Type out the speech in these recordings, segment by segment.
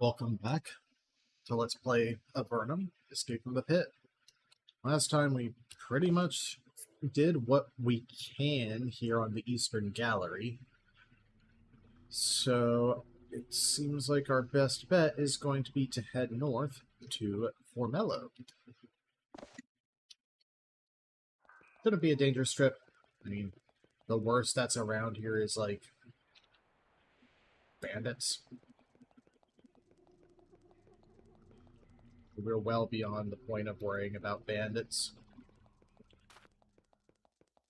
Welcome back to Let's Play Avernum, Escape from the Pit. Last time we pretty much did what we can here on the Eastern Gallery. So it seems like our best bet is going to be to head north to Formello. Gonna be a dangerous trip. I mean, the worst that's around here is like bandits. We're well beyond the point of worrying about bandits.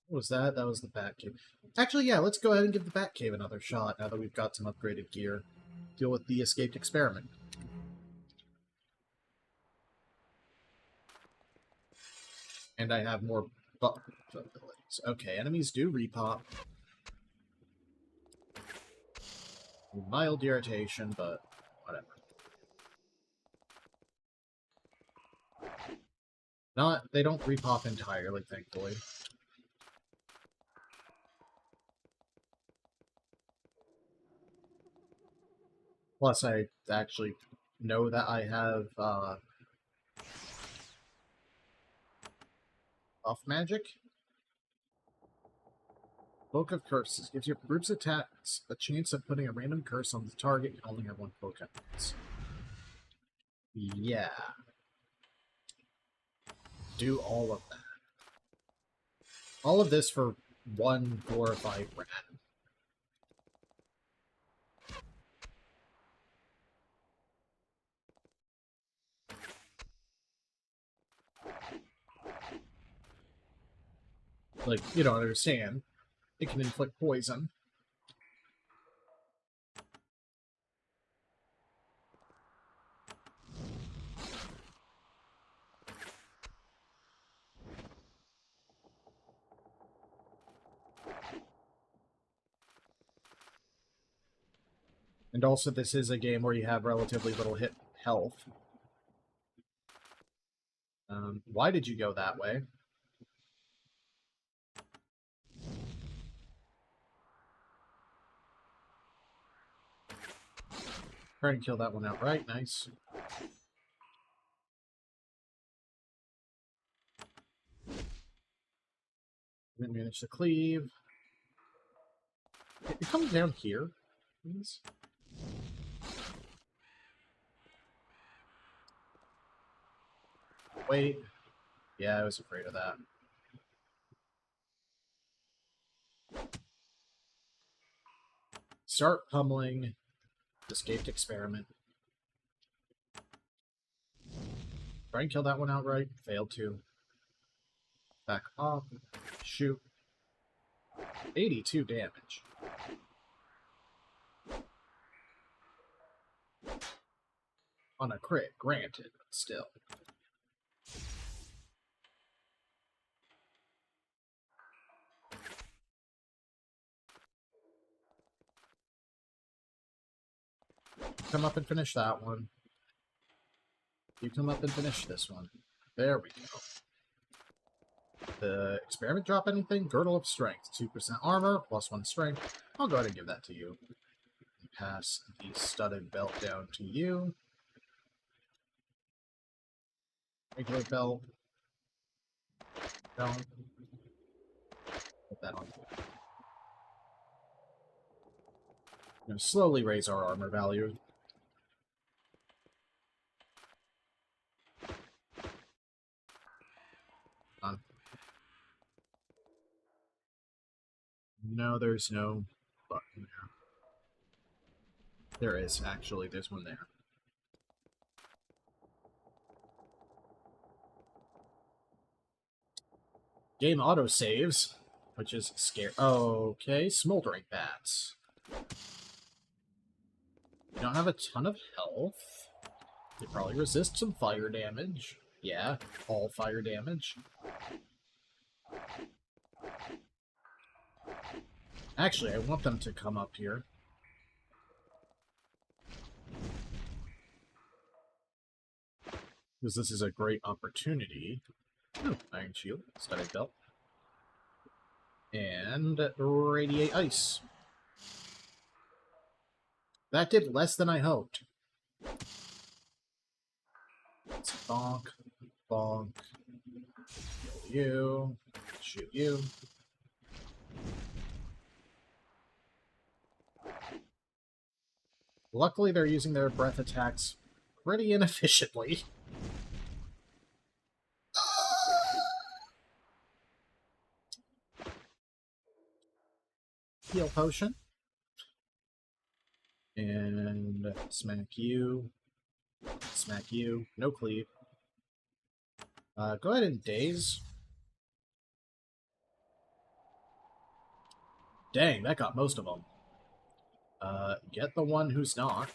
What was that? That was the Batcave. Actually, yeah, let's go ahead and give the Batcave another shot now that we've got some upgraded gear. Deal with the escaped experiment. And I have more buff abilities. Okay, enemies do repop. Mild irritation, but whatever. They don't repop entirely, thankfully. Plus, I actually know that I have, buff magic. Cloak of Curses gives your group's attacks a chance of putting a random curse on the target. You can only have one cloak attacks. Yeah. Do all of that. All of this for one glorified rat. Like, you don't understand. It can inflict poison. And also, this is a game where you have relatively little hit health. Why did you go that way? Try and kill that one outright. Nice. Didn't manage to cleave. It comes down here, please. Wait. Yeah, I was afraid of that. Start pummeling. Escaped experiment. Try and kill that one outright. Failed to. Back off. Shoot. 82 damage. On a crit, granted, but still. Come up and finish that one. You come up and finish this one. There we go. The experiment drop anything? Girdle of Strength. 2% armor, plus 1 strength. I'll go ahead and give that to you. Pass the studded belt down to you. Regular belt. Don't. Put that on. I'm going to slowly raise our armor value. No, there's no button there. There is, actually. There's one there. Game autosaves, which is scary. Okay, Smoldering Bats. You don't have a ton of health. You probably resist some fire damage. Yeah, all fire damage. Actually, I want them to come up here. Because this is a great opportunity. Ooh, Iron Shield, Studded Belt. And Radiate Ice. That did less than I hoped. Let's bonk, bonk, kill you, shoot you. Luckily, they're using their breath attacks pretty inefficiently. Heal potion. And smack you. Smack you. No cleave. Go ahead and daze. Dang, that got most of them. Get the one who's not.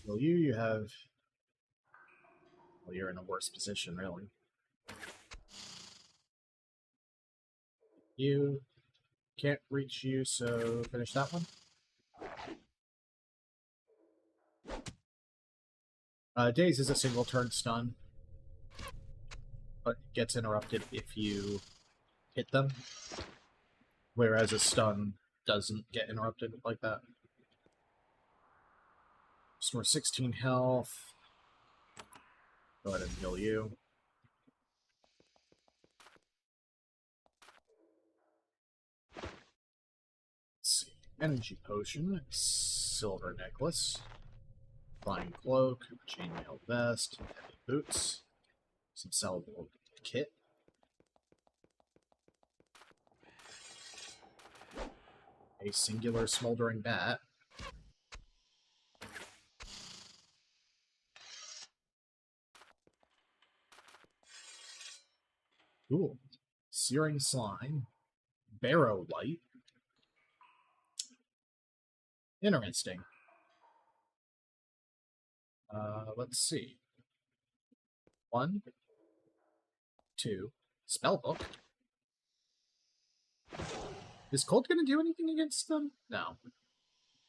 Well, you have... Well, you're in a worse position, really. You can't reach you, so finish that one. Daze is a single turn stun, but gets interrupted if you hit them, whereas a stun doesn't get interrupted like that. Restore 16 health. Go ahead and heal you. Let's see. Energy potion, silver necklace, flying cloak, chainmail vest, heavy boots, some sellable kit. A singular smoldering bat. Cool. Searing slime. Barrow light. Interesting. Let's see. 1, 2. Spellbook. Is Cold gonna do anything against them? No.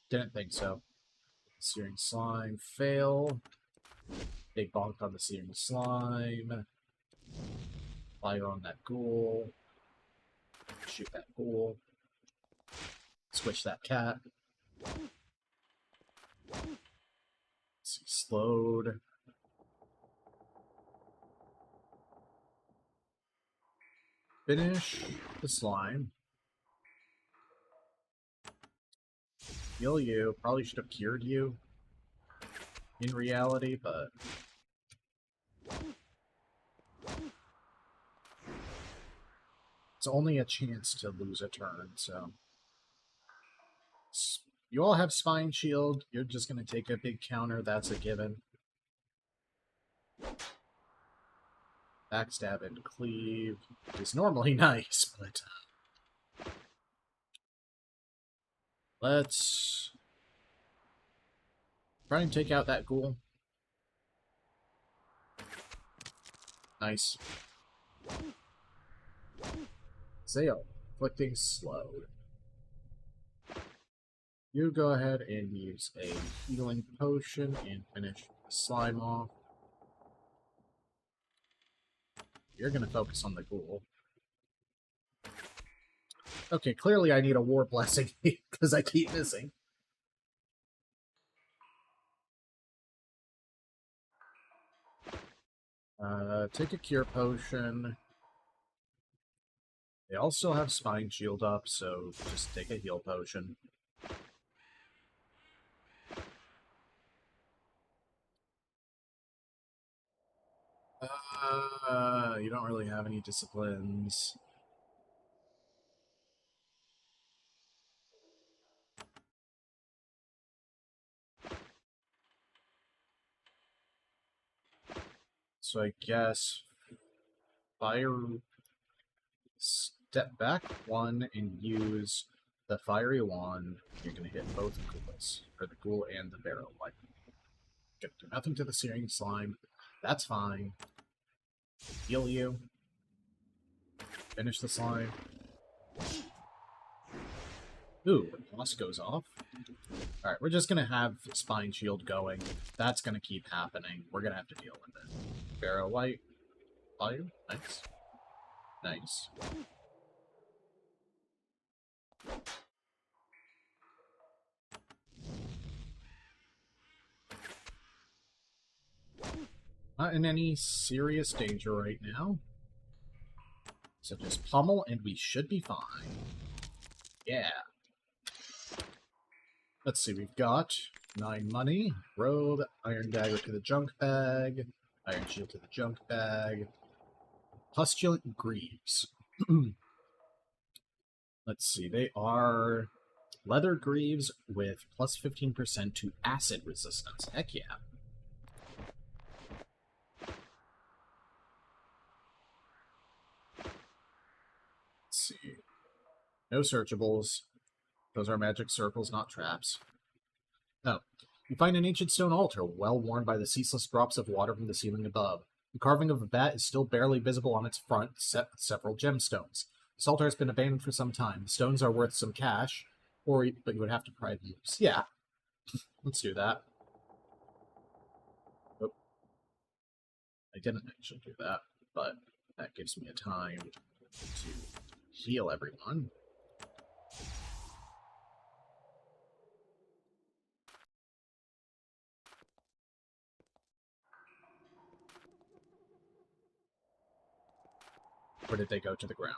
Didn't think so. Searing slime. Fail. Big bonk on the searing slime. Fire on that ghoul. Shoot that ghoul. Squish that cat. Let's see, slowed. Finish the slime. Heal you. Probably should have cured you in reality, but... It's only a chance to lose a turn, so... You all have Spine Shield. You're just going to take a big counter. That's a given. Backstab and cleave is normally nice, but... Let's... try and take out that ghoul. Nice. Zale, inflicting slowed. You go ahead and use a healing potion and finish the slime off. You're going to focus on the ghoul. Okay, clearly I need a war blessing because I keep missing. Take a cure potion. They all still have Spine Shield up, so just take a heal potion. You don't really have any disciplines. So I guess fire... Step back 1 and use the fiery wand. You're going to hit both ghouls, or the ghoul and the barrel light. Gonna do nothing to the searing slime. That's fine. Heal you. Finish the slime. Ooh, boss goes off. Alright, we're just gonna have Spine Shield going. That's gonna keep happening. We're gonna have to deal with it. Barrow White. Fire? Nice. Nice. Not in any serious danger right now. So just pummel and we should be fine. Yeah. Let's see, we've got 9 money, robe, iron dagger to the junk bag, iron shield to the junk bag, pustulant greaves. Let's see, they are leather greaves with plus 15% to acid resistance. Heck yeah. Let's see. No searchables. Those are magic circles, not traps. Oh. You find an ancient stone altar, well worn by the ceaseless drops of water from the ceiling above. The carving of a bat is still barely visible on its front, set with several gemstones. This altar has been abandoned for some time. The stones are worth some cash, but you would have to pry them loose. Yeah, let's do that. Oh. I didn't actually do that, but that gives me a time to heal everyone. Or did they go to the ground?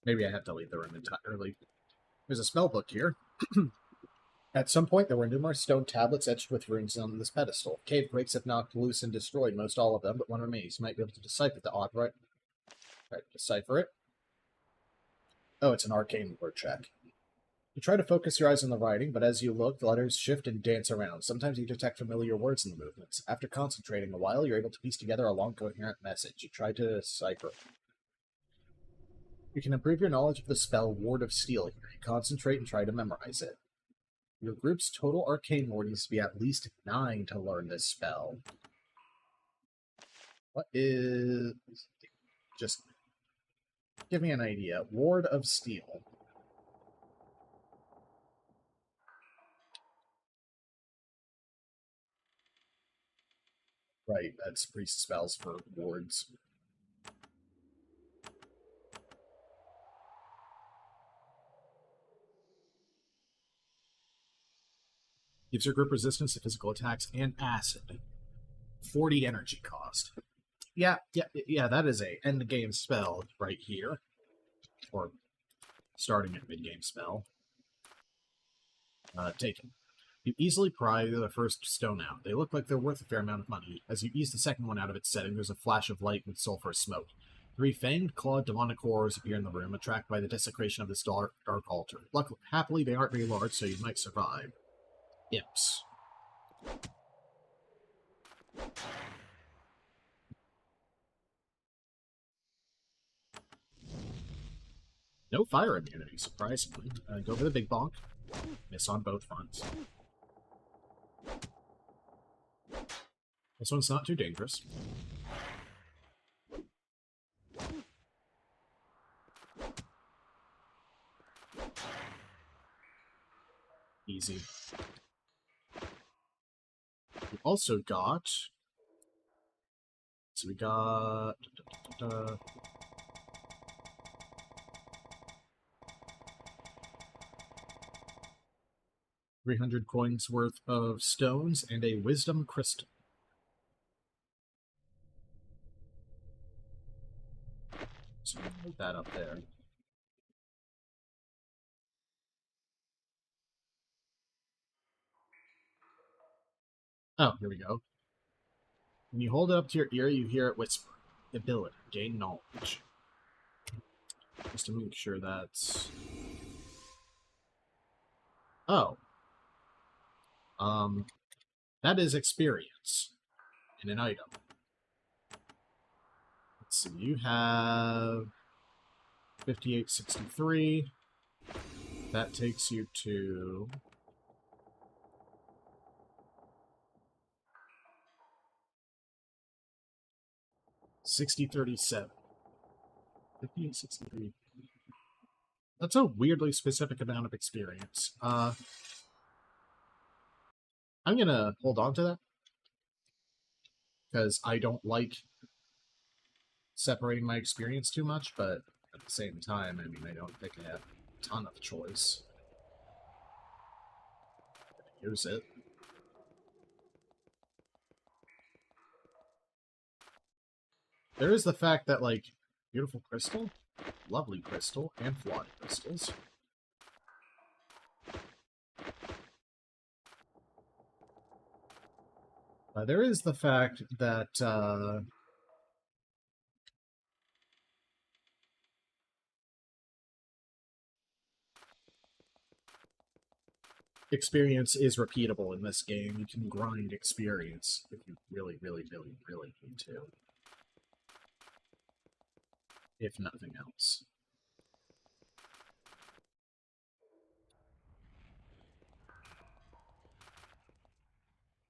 Maybe I have to leave the room entirely. There's a spell book here. At some point, there were numerous stone tablets etched with runes on this pedestal. Cave quakes have knocked loose and destroyed most all of them, but one remains. You might be able to decipher the odd right. Right, decipher it. Oh, it's an arcane word check. You try to focus your eyes on the writing, but as you look, the letters shift and dance around. Sometimes you detect familiar words in the movements. After concentrating a while, you're able to piece together a long, coherent message. You try to decipher. You can improve your knowledge of the spell Ward of Steel here. You concentrate and try to memorize it. Your group's total arcane lore needs to be at least 9 to learn this spell. What is... Just give me an idea. Ward of Steel. Right, that's priest spells for wards. Gives your group resistance to physical attacks and acid. 40 energy cost. Yeah, that is a end game spell right here. Or starting at mid game spell. Taken. You easily pry the first stone out. They look like they're worth a fair amount of money. As you ease the second one out of its setting, there's a flash of light with sulfur smoke. 3 fanged, clawed demonic horrors appear in the room, attracted by the desecration of this dark altar. Luckily, happily, they aren't very large, so you might survive. Imps. No fire immunity, surprisingly. Go for the big bonk. Miss on both fronts. This one's not too dangerous. Easy. We also got... So we got... 300 coins worth of stones and a wisdom crystal. So put that up there. Oh, here we go. When you hold it up to your ear, you hear it whisper. Ability. Gain knowledge. Just to make sure that's... Oh. That is experience in an item. Let's see, you have 5863. That takes you to 6037. 50 and 63. That's a weirdly specific amount of experience. I'm gonna hold on to that because I don't like separating my experience too much, but at the same time, I mean, I don't think I have a ton of choice. Use it. There is the fact that, like, beautiful crystal, lovely crystal, and flawed crystals. There is the fact that, experience is repeatable in this game. You can grind experience if you really, really, really, really need to. If nothing else.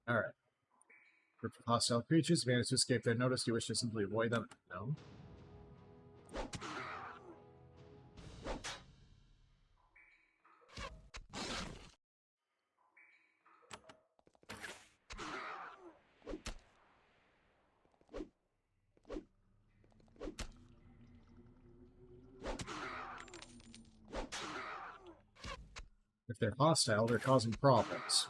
Alright. Group of hostile creatures managed to escape their notice. Do you wish to simply avoid them? No. If they're hostile, they're causing problems.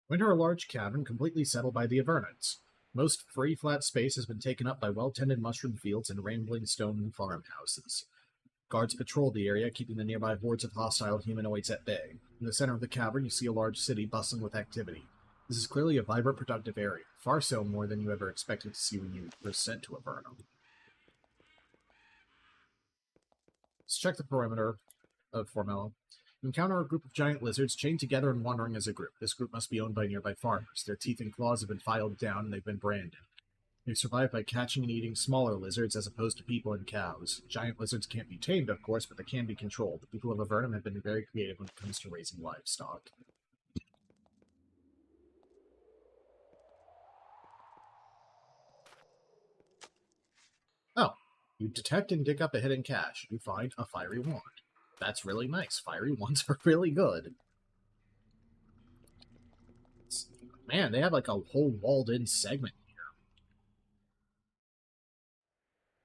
Enter a large cavern completely settled by the Avernants. Most free flat space has been taken up by well-tended mushroom fields and rambling stone farmhouses. Guards patrol the area, keeping the nearby hordes of hostile humanoids at bay. In the center of the cavern, you see a large city bustling with activity. This is clearly a vibrant, productive area, far so more than you ever expected to see when you were sent to Avernum. Let's check the perimeter of Formella. You encounter a group of giant lizards chained together and wandering as a group. This group must be owned by nearby farmers. Their teeth and claws have been filed down and they've been branded. They survive by catching and eating smaller lizards as opposed to people and cows. Giant lizards can't be tamed, of course, but they can be controlled. The people of Avernum have been very creative when it comes to raising livestock. Oh, you detect and dig up a hidden cache. You find a fiery wand. That's really nice. Fiery wands are really good. Man, they have like a whole walled-in segment.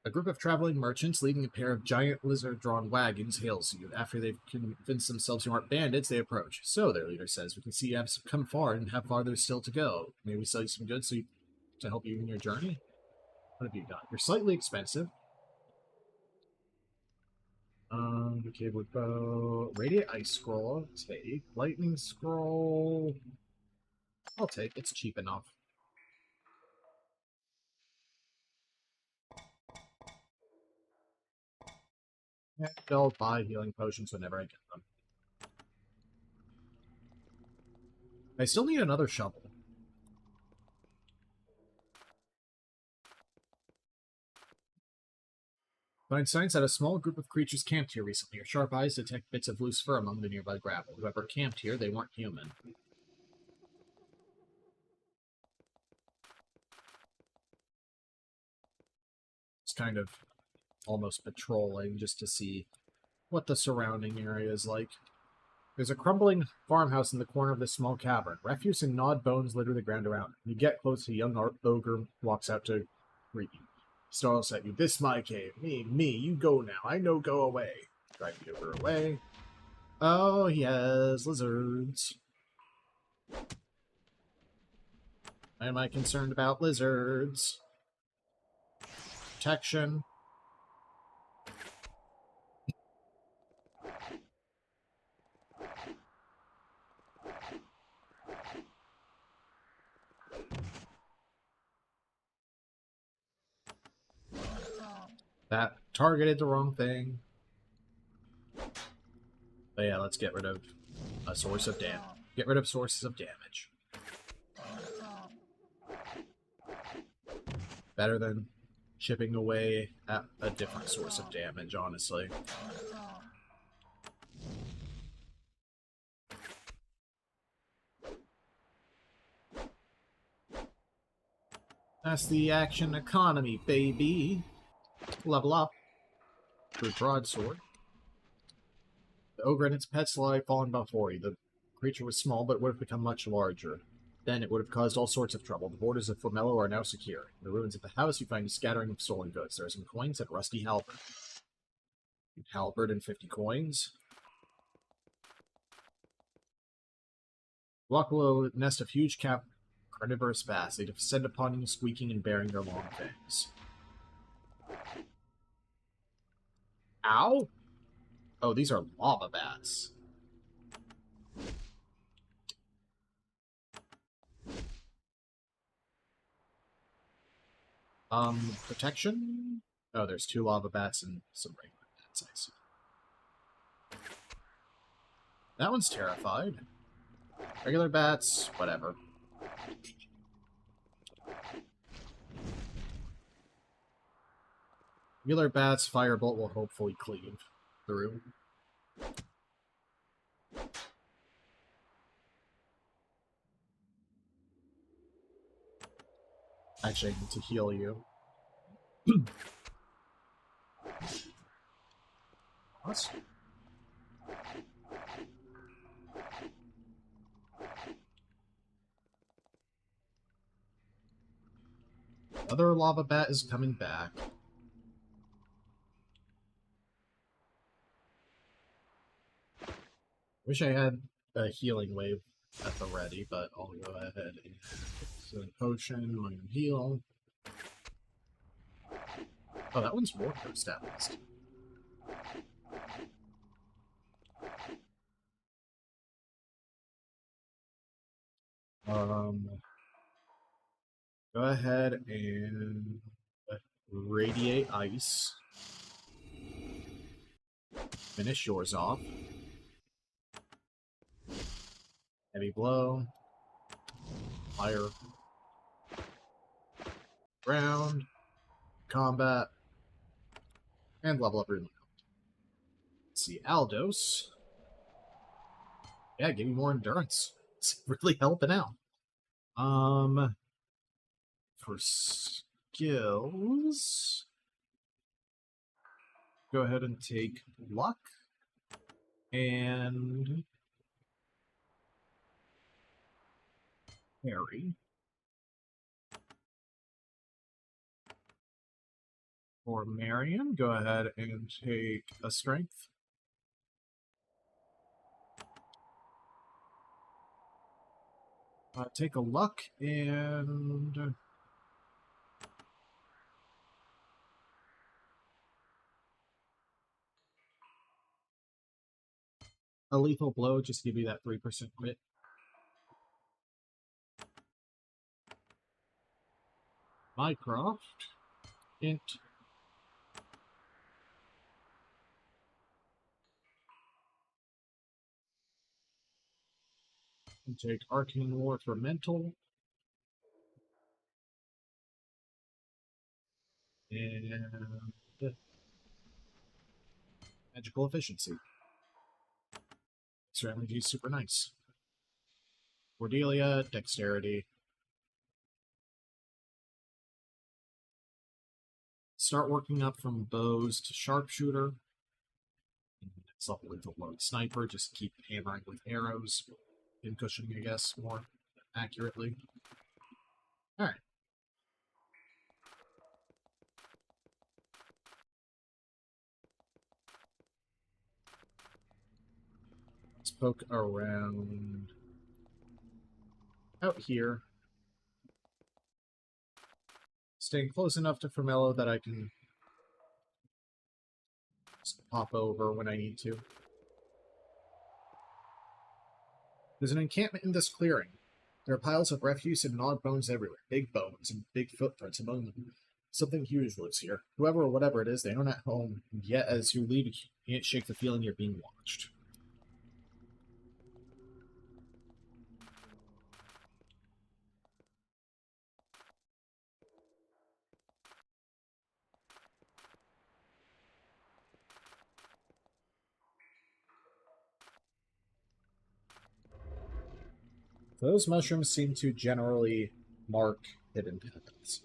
A group of traveling merchants leading a pair of giant lizard-drawn wagons hails you. After they've convinced themselves you aren't bandits, they approach. So, their leader says, we can see you have come far and have farther still to go. May we sell you some goods to help you in your journey? What have you got? You're slightly expensive. Okay, with bow. Radiant Ice Scroll. Take. Lightning Scroll. I'll take. It's cheap enough. Yeah, they'll buy healing potions whenever I get them. I still need another shovel. Find signs that a small group of creatures camped here recently. Your sharp eyes detect bits of loose fur among the nearby gravel. Whoever camped here, they weren't human. It's kind of almost patrolling just to see what the surrounding area is like. There's a crumbling farmhouse in the corner of this small cavern. Refuse and gnawed bones litter the ground around. When you get close, a young ogre walks out to greet you. He snarls at you. This my cave. Me, you go now. I know go away. Drive the ogre away. Oh, he has lizards. Why am I concerned about lizards? Protection. That targeted the wrong thing. But yeah, let's get rid of a source of damage. Get rid of sources of damage. Better than chipping away at a different source of damage, honestly. That's the action economy, baby. Level up. Through broadsword. The ogre and its pets lie fallen before you. The creature was small, but would have become much larger. Then it would have caused all sorts of trouble. The borders of Formello are now secure. In the ruins of the house, you find a scattering of stolen goods. There are some coins and a rusty halberd. Halberd and 50 coins. Walk below a nest of huge carnivorous bats. They descend upon you, squeaking and baring their long fangs. Ow! Oh, these are lava bats. Protection? Oh, there's 2 lava bats and some regular bats, I see. That one's terrified. Regular bats, whatever. Regular bats, firebolt will hopefully cleave through. Actually, I need to heal you. What? Another lava bat is coming back. Wish I had a healing wave at the ready, but I'll go ahead and use a potion on heal. Oh, that one's war ghost at least. Go ahead and radiate ice. Finish yours off. Heavy blow. Fire. Ground. Combat. And level up your Let's see, Aldos. Yeah, give me more endurance. It's really helping out. For skills, go ahead and take luck and parry. For Marion, go ahead and take a strength. Take a luck and a lethal blow, just to give you that 3% crit. Mycroft, int. And take Arcane War for mental. And magical efficiency. Strategy is super nice. Cordelia, dexterity. Start working up from bows to sharpshooter. It's level lethal load sniper, just keep hammering with arrows. And cushioning, I guess, more accurately. Alright. Let's poke around out here. Staying close enough to Formello that I can just pop over when I need to. There's an encampment in this clearing. There are piles of refuse and gnawed bones everywhere. Big bones and big footprints among them. Something huge lives here. Whoever or whatever it is, they aren't at home. Yet, as you leave, you can't shake the feeling you're being watched. Those mushrooms seem to generally mark hidden paths.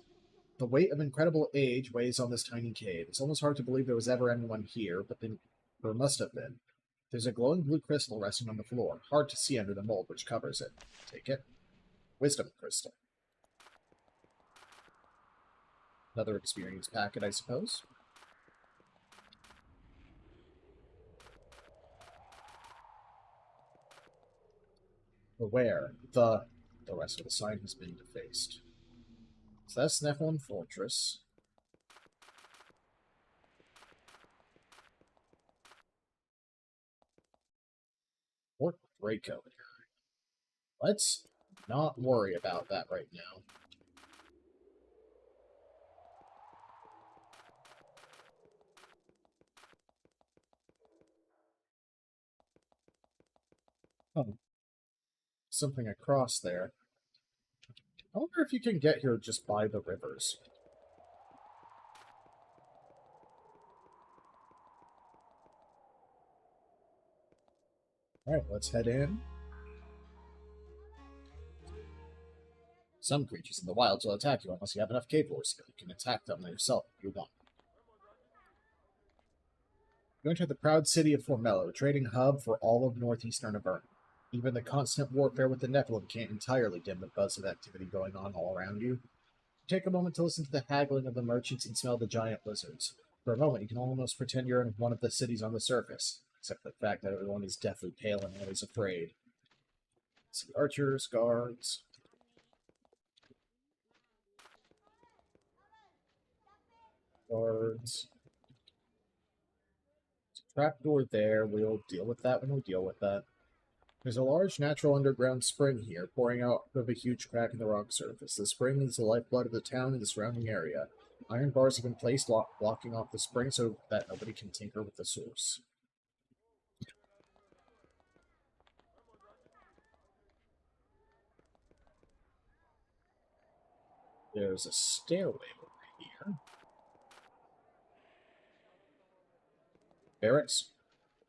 The weight of incredible age weighs on this tiny cave. It's almost hard to believe there was ever anyone here, but there must have been. There's a glowing blue crystal resting on the floor, hard to see under the mold which covers it. Take it. Wisdom crystal. Another experience packet, I suppose. Beware. The rest of the sign has been defaced. So that's Nephilim Fortress. Fort Draco. Let's not worry about that right now. Oh. Something across there. I wonder if you can get here just by the rivers. Alright, let's head in. Some creatures in the wilds will attack you unless you have enough cave lore skill. You can attack them yourself if you want. You enter the proud city of Formello, a trading hub for all of northeastern Avernus. Even the constant warfare with the Nephilim can't entirely dim the buzz of activity going on all around you. Take a moment to listen to the haggling of the merchants and smell the giant lizards. For a moment, you can almost pretend you're in one of the cities on the surface, except for the fact that everyone is deathly pale and always afraid. See archers, guards. Guards. There's a trapdoor there. We'll deal with that when we deal with that. There's a large natural underground spring here, pouring out of a huge crack in the rock surface. The spring is the lifeblood of the town and the surrounding area. Iron bars have been placed blocking off the spring so that nobody can tinker with the source. There's a stairway over here. Barracks?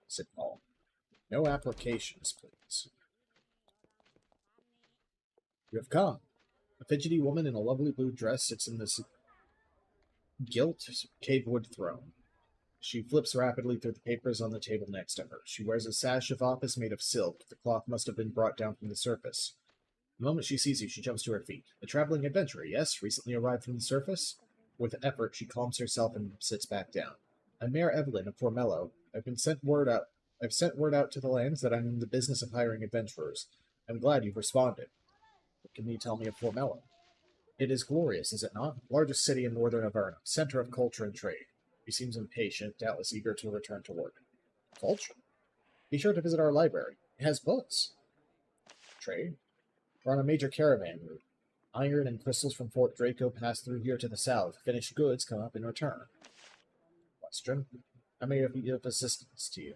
Sit all. No applications, please. You have come. A fidgety woman in a lovely blue dress sits in this gilt cavewood throne. She flips rapidly through the papers on the table next to her. She wears a sash of office made of silk. The cloth must have been brought down from the surface. The moment she sees you, she jumps to her feet. A traveling adventurer, yes? Recently arrived from the surface? With effort, she calms herself and sits back down. I'm Mayor Evelyn of Formello. I've sent word out to the lands that I'm in the business of hiring adventurers. I'm glad you've responded. What can you tell me of Formello? It is glorious, is it not? Largest city in northern Avernus, center of culture and trade. He seems impatient, doubtless eager to return to work. Culture? Be sure to visit our library. It has books. Trade? We're on a major caravan route. Iron and crystals from Fort Draco pass through here to the south. Finished goods come up in return. Question? I may be of assistance to you.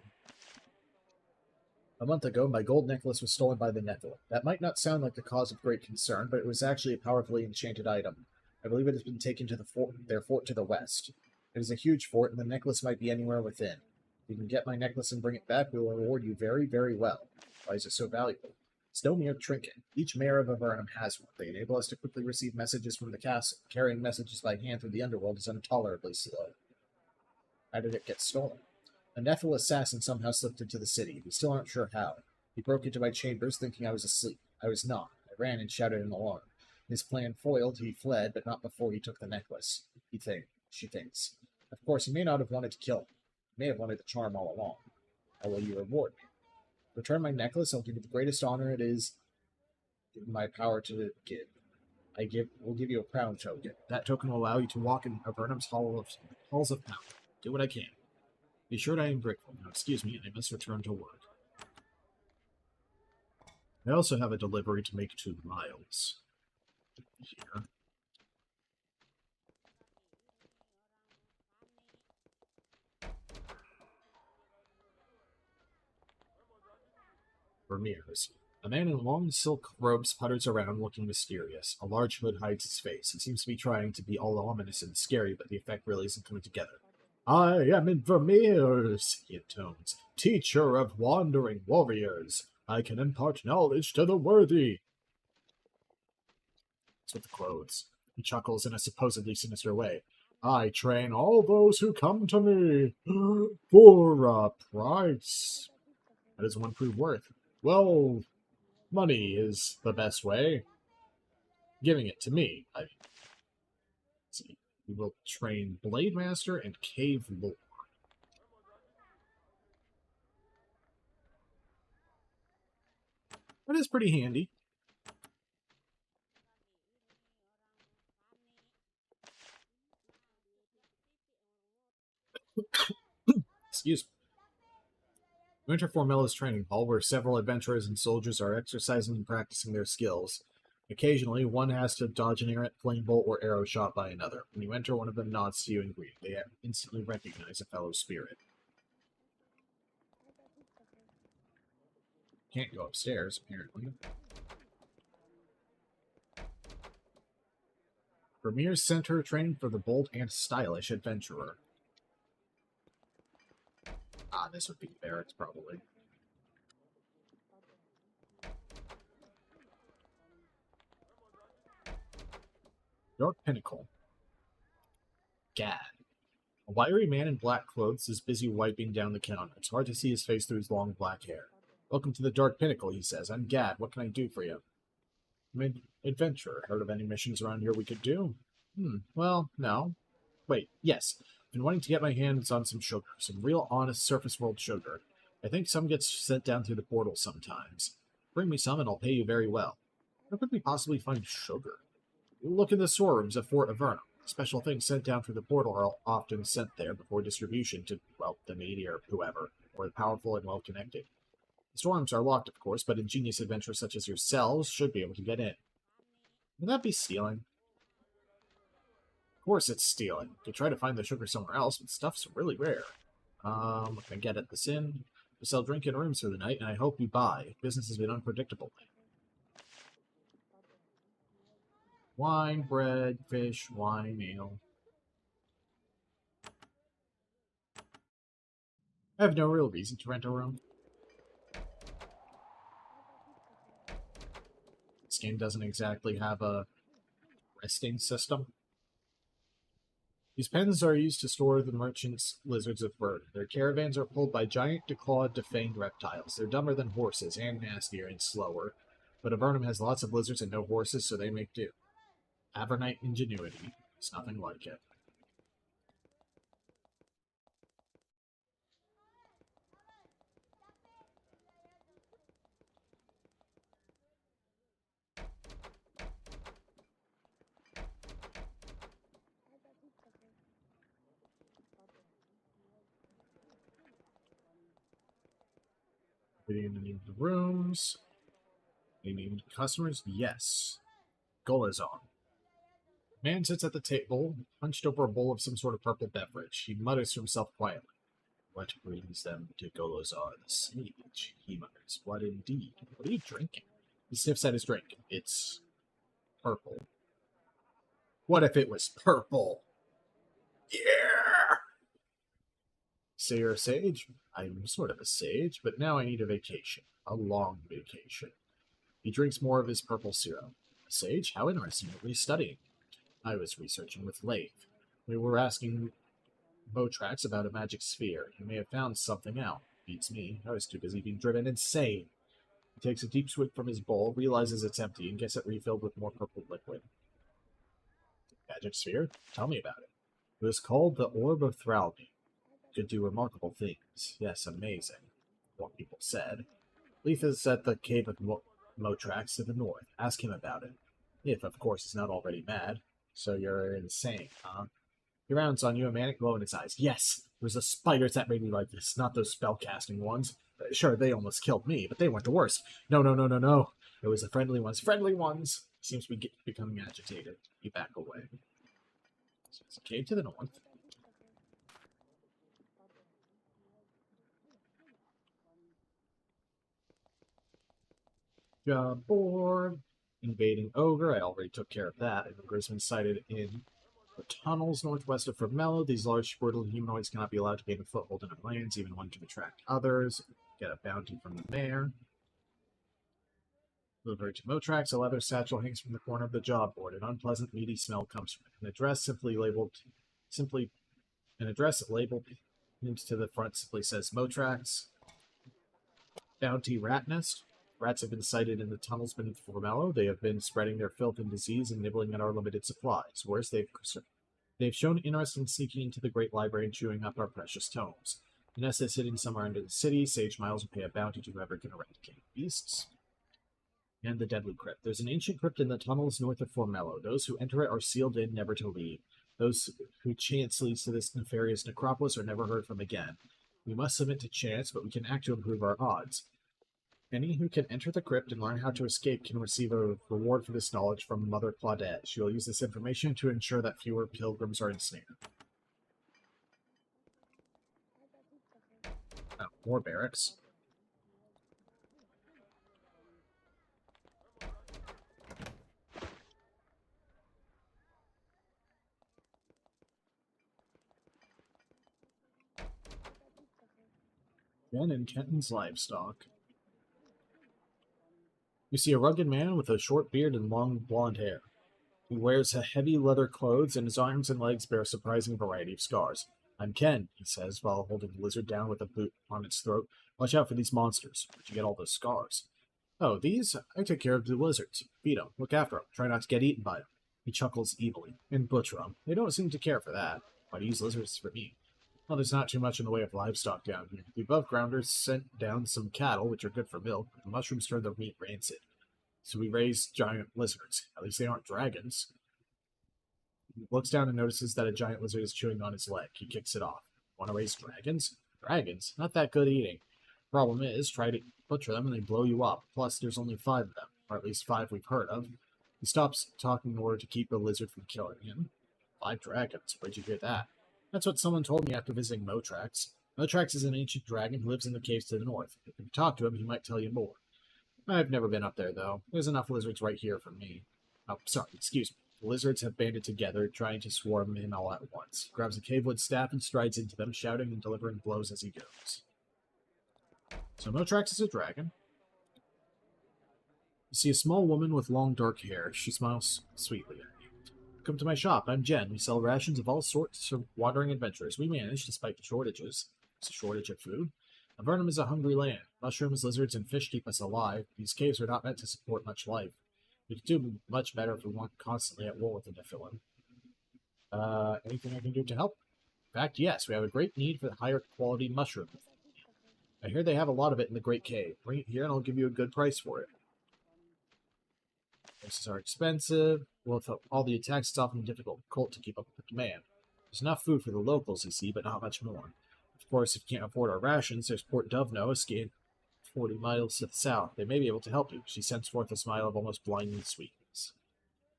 A month ago, my gold necklace was stolen by the Nephilim. That might not sound like the cause of great concern, but it was actually a powerfully enchanted item. I believe it has been taken to their fort to the west. It is a huge fort, and the necklace might be anywhere within. If you can get my necklace and bring it back, we will reward you very, very well. Why is it so valuable? It's no mere trinket. Each mayor of Avernum has one. They enable us to quickly receive messages from the castle. Carrying messages by hand through the underworld is intolerably slow. How did it get stolen? A Nephil assassin somehow slipped into the city. We still aren't sure how. He broke into my chambers thinking I was asleep. I was not. I ran and shouted an alarm. His plan foiled, he fled, but not before he took the necklace. She thinks. Of course, he may not have wanted to kill me. He may have wanted the charm all along. How will you reward me? Return my necklace, I'll give you the greatest honor it is in my power to give. We'll give you a crown token. That token will allow you to walk in Avernum's halls of power. Do what I can. Be sure I am grateful. Now, excuse me, I must return to work. I also have a delivery to make to Miles. Here. Vermeers. A man in long silk robes putters around looking mysterious. A large hood hides his face. He seems to be trying to be all ominous and scary, but the effect really isn't coming together. I am in Vermeers, he intones, teacher of wandering warriors. I can impart knowledge to the worthy. with the clothes. He chuckles in a supposedly sinister way. I train all those who come to me for a price. How does one prove worth? Well, money is the best way. Giving it to me, I mean. See, we will train Blade Master and Cave Lord. That is pretty handy. Excuse me. We enter Formella's training hall, where several adventurers and soldiers are exercising and practicing their skills. Occasionally, one has to dodge an errant flame bolt or arrow shot by another. When you enter, one of them nods to you and greet. They instantly recognize a fellow spirit. Can't go upstairs, apparently. Premier Center training for the bold and stylish adventurer. Ah, this would be barracks, probably. Dark Pinnacle. Gad. A wiry man in black clothes is busy wiping down the counter. It's hard to see his face through his long black hair. Welcome to the Dark Pinnacle, he says. I'm Gad. What can I do for you? I'm an adventurer. Heard of any missions around here we could do? Well, no. Wait, yes. Been wanting to get my hands on some sugar. Some real honest surface world sugar. I think some gets sent down through the portal sometimes. Bring me some and I'll pay you very well. Where could we possibly find sugar? Look in the storerooms at Fort Avernum. Special things sent down through the portal are often sent there before distribution to, well, the needy or whoever, or the powerful and well-connected. The storerooms are locked, of course, but ingenious adventurers such as yourselves should be able to get in. Would that be stealing? Of course it's stealing. You could try to find the sugar somewhere else, but stuff's really rare. What can I get at this inn? We sell drink and rooms for the night, and I hope you buy. Business has been unpredictable. Wine, bread, fish, wine, ale. I have no real reason to rent a room. This game doesn't exactly have a resting system. These pens are used to store the merchants' lizards of burden. Their caravans are pulled by giant, declawed, defanged reptiles. They're dumber than horses, and nastier and slower. But Avernum has lots of lizards and no horses, so they make do. Avernite ingenuity. It's nothing like it. Getting the name of the rooms. Any named customers? Yes. Golazon. Man sits at the table, hunched over a bowl of some sort of purple beverage. He mutters to himself quietly. What brings them to Golazar the Sage? He mutters. What indeed? What are you drinking? He sniffs at his drink. It's purple. What if it was purple? Yeah! Say you're a sage? I'm sort of a sage, but now I need a vacation. A long vacation. He drinks more of his purple syrup. A sage? How interesting. What were you studying? I was researching with Leif. We were asking Botrax about a magic sphere. He may have found something out. Beats me. I was too busy being driven insane. He takes a deep swig from his bowl, realizes it's empty, and gets it refilled with more purple liquid. Magic sphere? Tell me about it. It was called the Orb of Thralby. Could do remarkable things. Yes, amazing. What people said. Leif is at the cave of Motrax to the north. Ask him about it. If, of course, he's not already mad. So you're insane, huh? He rounds on you, a manic glow in his eyes. Yes, it was the spiders that made me like this, not those spellcasting ones. Sure, they almost killed me, but they weren't the worst. No. It was the friendly ones. Friendly ones! He seems to be becoming agitated. You back away. So it's a cave to the north. Job board. Invading ogre. I already took care of that. An ogre has been sighted in the tunnels northwest of Formello. These large, brutal humanoids cannot be allowed to gain a foothold in our lands, even one to attract others. Get a bounty from the mayor. Delivered to Motrax, a leather satchel hangs from the corner of the job board. An unpleasant, meaty smell comes from it. An address labeled pinned to the front simply says Motrax. Bounty rat nest. Rats have been sighted in the tunnels beneath Formello. They have been spreading their filth and disease and nibbling at our limited supplies. Worse, they've shown interest in sneaking into the Great Library and chewing up our precious tomes. The nest is hidden somewhere under the city. Sage Miles will pay a bounty to whoever can eradicate beasts. And the Deadly Crypt. There's an ancient crypt in the tunnels north of Formello. Those who enter it are sealed in, never to leave. Those who chance leads to this nefarious necropolis are never heard from again. We must submit to chance, but we can act to improve our odds. Any who can enter the crypt and learn how to escape can receive a reward for this knowledge from Mother Claudette. She will use this information to ensure that fewer pilgrims are ensnared. Oh, more barracks. Ben and Kenton's livestock. You see a rugged man with a short beard and long blonde hair. He wears heavy leather clothes, and his arms and legs bear a surprising variety of scars. I'm Ken, he says, while holding the lizard down with a boot on its throat. Watch out for these monsters. Where'd you get all those scars? Oh, these? I take care of the lizards. Feed them. Look after them. Try not to get eaten by them. He chuckles evilly. And butcher them. They don't seem to care for that. Why do you use lizards for meat? Well, there's not too much in the way of livestock down here. The above-grounders sent down some cattle, which are good for milk, but the mushrooms turn the meat rancid. So we raise giant lizards. At least they aren't dragons. He looks down and notices that a giant lizard is chewing on his leg. He kicks it off. Want to raise dragons? Dragons? Not that good eating. Problem is, try to butcher them and they blow you up. Plus, there's only 5 of them, or at least 5 we've heard of. He stops talking in order to keep the lizard from killing him. 5 dragons? Where'd you hear that? That's what someone told me after visiting Motrax. Motrax is an ancient dragon who lives in the caves to the north. If you talk to him, he might tell you more. I've never been up there, though. There's enough lizards right here for me. Oh, sorry, excuse me. The lizards have banded together, trying to swarm him all at once. He grabs a cavewood staff and strides into them, shouting and delivering blows as he goes. So Motrax is a dragon. You see a small woman with long dark hair. She smiles sweetly at you. Come to my shop. I'm Jen. We sell rations of all sorts of wandering adventurers. We manage, despite the shortages. It's a shortage of food. Avernum is a hungry land. Mushrooms, lizards, and fish keep us alive. These caves are not meant to support much life. We could do much better if we weren't constantly at war with the Nephilim. Anything I can do to help? In fact, yes, we have a great need for higher quality mushroom. I hear they have a lot of it in the Great Cave. Bring it here and I'll give you a good price for it. Prices are expensive. With all the attacks, it's often difficult to keep up with the demand. There's enough food for the locals, you see, but not much more. Of course, if you can't afford our rations, there's Port Dovno, a scale 40 miles to the south. They may be able to help you. She sends forth a smile of almost blinding sweetness.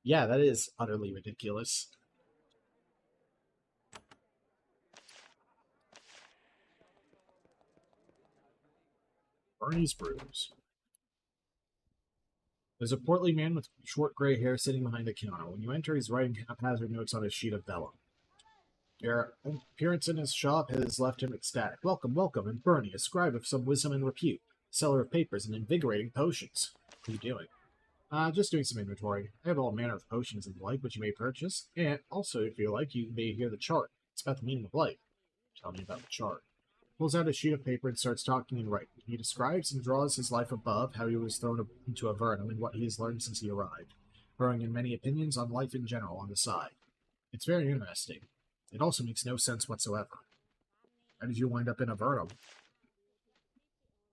Yeah, that is utterly ridiculous. Bernie's Brews. There's a portly man with short gray hair sitting behind the counter. When you enter, he's writing haphazard notes on a sheet of vellum. Your appearance in his shop has left him ecstatic. Welcome, welcome, and Bernie, a scribe of some wisdom and repute, seller of papers and invigorating potions. What are you doing? Just doing some inventory. I have all manner of potions and the like, which you may purchase. And also, if you like, you may hear the chart. It's about the meaning of life. Tell me about the chart. Pulls out a sheet of paper and starts talking and writing. He describes and draws his life above, how he was thrown into Avernum, and what he has learned since he arrived, throwing in many opinions on life in general on the side. It's very interesting. It also makes no sense whatsoever. How did you wind up in Avernum?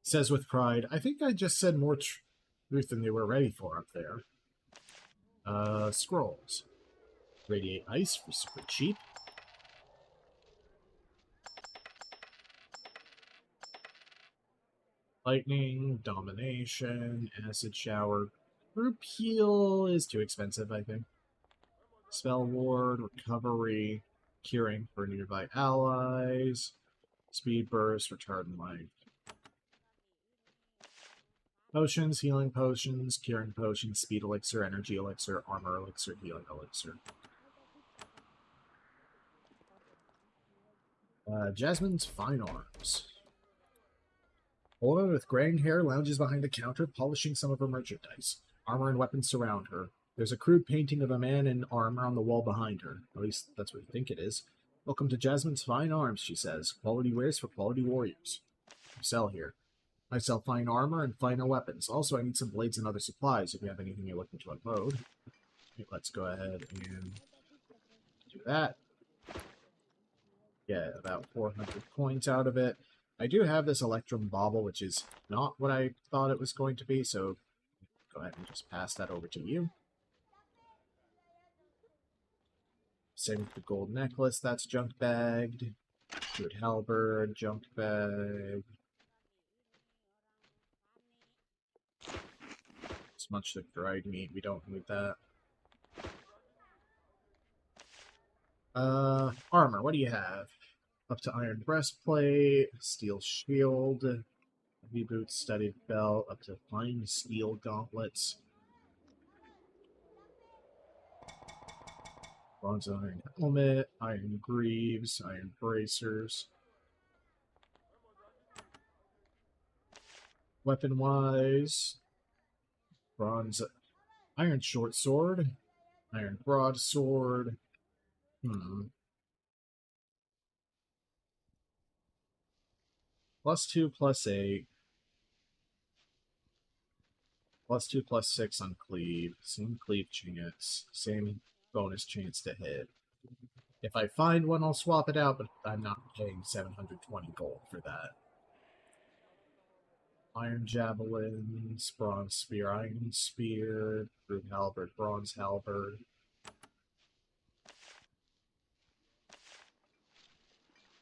Says with pride, I think I just said more truth than they were ready for up there. Scrolls. Radiate ice for super cheap. Lightning, domination, acid shower. Repeal is too expensive, I think. Spell ward, recovery, curing for nearby allies, speed burst, retardant life. Potions, healing potions, curing potions, speed elixir, energy elixir, armor elixir, healing elixir. Jasmine's Fine Arms. A woman with graying hair lounges behind the counter, polishing some of her merchandise. Armor and weapons surround her. There's a crude painting of a man in armor on the wall behind her. At least that's what we think it is. Welcome to Jasmine's Fine Arms, she says. Quality wares for quality warriors. We sell here. I sell fine armor and finer weapons. Also, I need some blades and other supplies if you have anything you're looking to unload. Okay, let's go ahead and do that. Get about 400 coins out of it. I do have this Electrum Bauble, which is not what I thought it was going to be, so go ahead and just pass that over to you. Same with the gold necklace, that's junk bagged. Good halberd, junk bag. It's much like dried meat, we don't need that. Armor, what do you have? Up to iron breastplate, steel shield, heavy boots, studded belt, up to fine steel gauntlets. Bronze iron helmet, iron greaves, iron bracers. Weapon-wise, bronze iron short sword, iron broadsword. +2, +8. +2, +6 on cleave. Same cleave chance. Same bonus chance to hit. If I find one, I'll swap it out, but I'm not paying 720 gold for that. Iron javelins, bronze spear, iron spear, crude halberd, bronze halberd.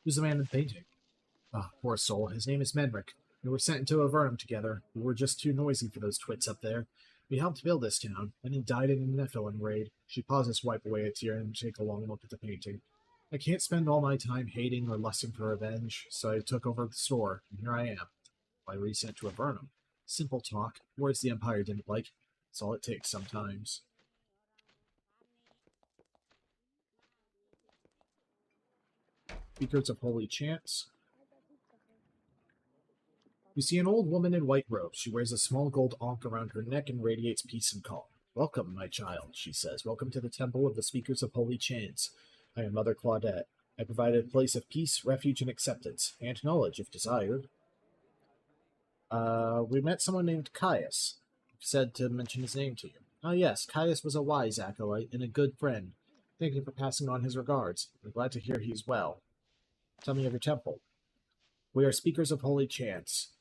Who's the man in the painting? Ah, poor soul. His name is Medric. We were sent into Avernum together. We were just too noisy for those twits up there. We helped build this town, and he died in a Nephilim raid. She pauses, wipe away a tear, and take a long look at the painting. I can't spend all my time hating or lusting for revenge, so I took over the store, and here I am. I resent to Avernum. Simple talk. Words the Empire didn't like. That's all it takes sometimes. Speakers of Holy Chants. You see an old woman in white robes. She wears a small gold ankh around her neck and radiates peace and calm. Welcome, my child, she says. Welcome to the Temple of the Speakers of Holy Chants. I am Mother Claudette. I provide a place of peace, refuge, and acceptance, and knowledge, if desired. We met someone named Caius. Said to mention his name to you. Ah, yes, Caius was a wise acolyte and a good friend. Thank you for passing on his regards. I'm glad to hear he's well. Tell me of your temple. We are Speakers of Holy Chants.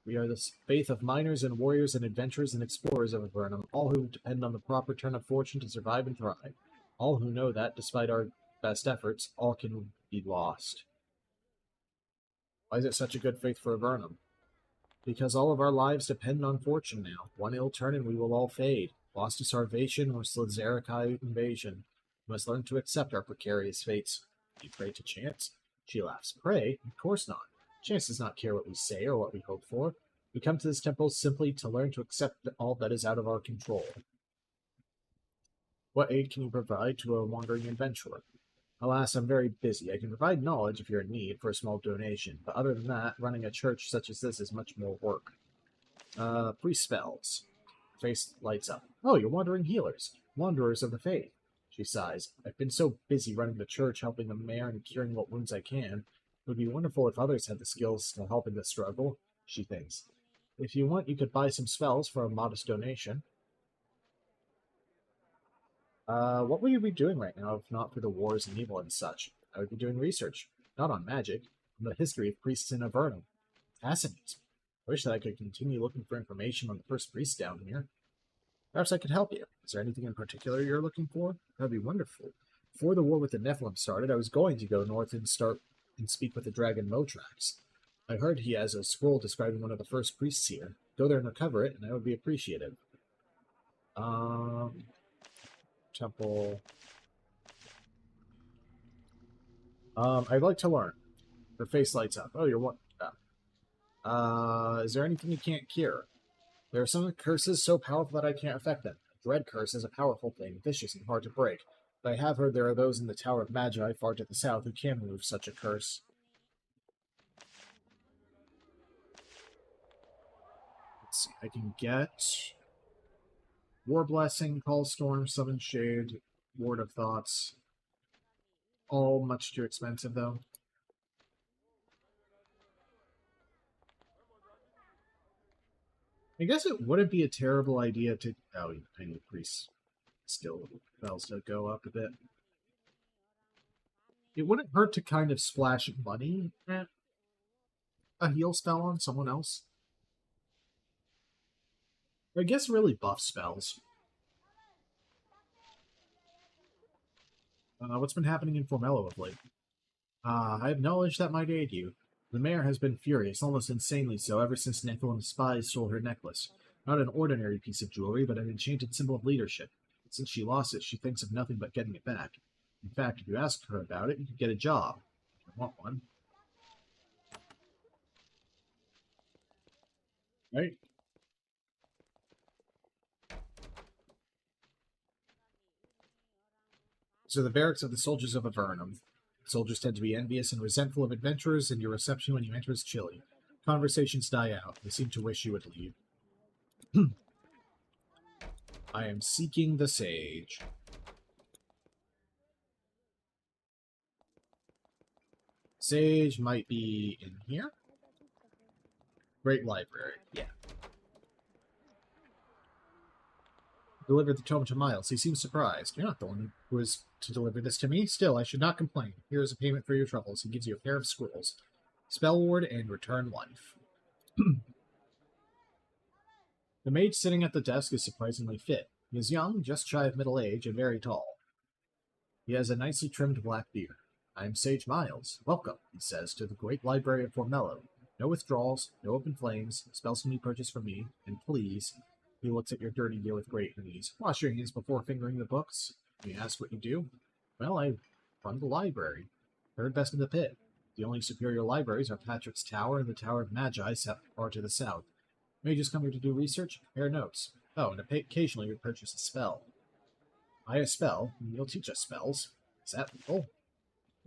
We are the faith of miners and warriors and adventurers and explorers of Avernum, all who depend on the proper turn of fortune to survive and thrive. All who know that, despite our best efforts, all can be lost. Why is it such a good faith for Avernum? Because all of our lives depend on fortune now. One ill turn and we will all fade. Lost to starvation or Slazericite invasion. We must learn to accept our precarious fates. Do you pray to chance? She laughs. Pray? Of course not. Chance does not care what we say or what we hope for. We come to this temple simply to learn to accept all that is out of our control. What aid can you provide to a wandering adventurer? Alas, I'm very busy. I can provide knowledge if you're in need for a small donation, but other than that, running a church such as this is much more work. Priest spells. Face lights up. Oh, you're wandering healers. Wanderers of the faith. She sighs. I've been so busy running the church, helping the mayor, and curing what wounds I can. It would be wonderful if others had the skills to help in the struggle, she thinks. If you want, you could buy some spells for a modest donation. What would you be doing right now if not for the wars and evil and such? I would be doing research, not on magic, on the history of priests in Avernum. Fascinates me. I wish that I could continue looking for information on the first priests down here. Perhaps I could help you. Is there anything in particular you're looking for? That'd be wonderful. Before the war with the Nephilim started, I was going to go north and speak with the dragon Motrax. I heard he has a scroll describing one of the first priests here. Go there and recover it, and I would be appreciative. Temple. I'd like to learn. Her face lights up. Oh, you're one. Is there anything you can't cure? There are some curses so powerful that I can't affect them. A dread curse is a powerful thing, vicious and hard to break. But I have heard there are those in the Tower of Magi far to the south who can remove such a curse. let's see. I can get War Blessing, Call Storm, Summon Shade, Ward of Thoughts. All much too expensive, though. I guess it wouldn't be a terrible idea to... Oh, I need priest skill spells to go up a bit. It wouldn't hurt to kind of splash money at a heal spell on someone else. I guess really buff spells. What's been happening in Formello of late? I acknowledge that might aid you. The mayor has been furious, almost insanely so, ever since Nephilim's spies stole her necklace. Not an ordinary piece of jewelry, but an enchanted symbol of leadership. Since she lost it, she thinks of nothing but getting it back. In fact, if you ask her about it, you could get a job. If you want one. Right? So the barracks of the soldiers of Avernum. Soldiers tend to be envious and resentful of adventurers, and your reception when you enter is chilly. Conversations die out. They seem to wish you would leave. I am seeking the sage. Sage might be in here. Great library. Yeah. Delivered the tome to Miles. He seems surprised. You're not the one who is to deliver this to me. Still, I should not complain. Here is a payment for your troubles. He gives you a pair of scrolls. Spell ward and return life. The mage sitting at the desk is surprisingly fit. He is young, just shy of middle age, and very tall. He has a nicely trimmed black beard. I am Sage Miles. Welcome, he says, to the great library of Formello. No withdrawals, no open flames, spells can be purchased from me, and please... He looks at your dirty gear with great unease. Wash your hands before fingering the books. You ask what you do? Well, I run the library. Third best in the pit. The only superior libraries are Patrick's Tower and the Tower of Magi, far to the south. Mages come here to do research, compare notes. Oh, and occasionally we purchase a spell. I a spell? You'll teach us spells. Is that legal?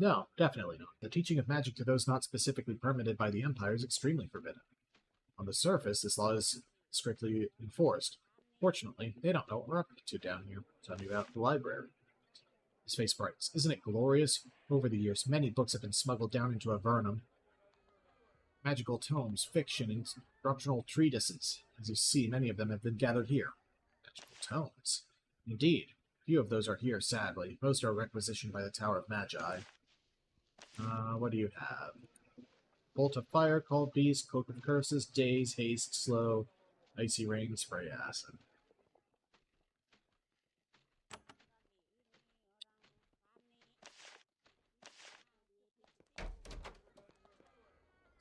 No, definitely not. The teaching of magic to those not specifically permitted by the Empire is extremely forbidden. On the surface, this law is strictly enforced. Fortunately, they don't know what we're up to down here. Tell me about the library. His face brightens. Isn't it glorious? Over the years, many books have been smuggled down into Avernum. Magical tomes, fiction, instructional treatises. As you see, many of them have been gathered here. Magical tomes? Indeed. Few of those are here, sadly. Most are requisitioned by the Tower of Magi. What do you have? Bolt of Fire, Called Beast, Cloak of Curses, Daze, Haste, Slow, Icy Rain, Spray Acid.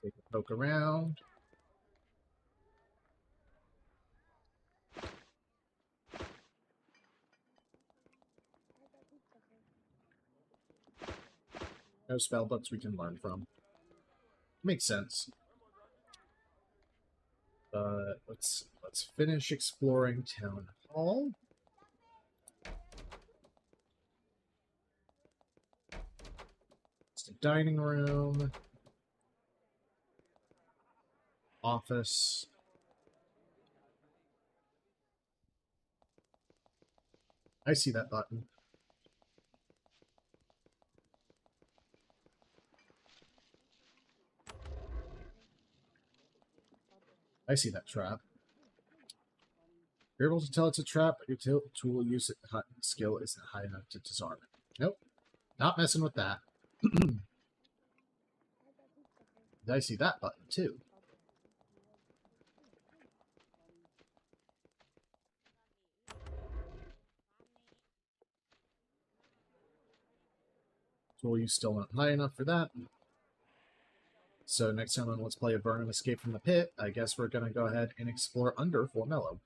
Take a poke around. No spell books we can learn from. Makes sense. Let's finish exploring Town Hall. It's the dining room. Office. I see that button. I see that trap. You're able to tell it's a trap, but your tool use skill isn't high enough to disarm it. Nope. Not messing with that. I see that button, too. Tool use still not high enough for that. So next time on Let's Play Avernum Escape from the Pit, I guess we're going to go ahead and explore under Formello.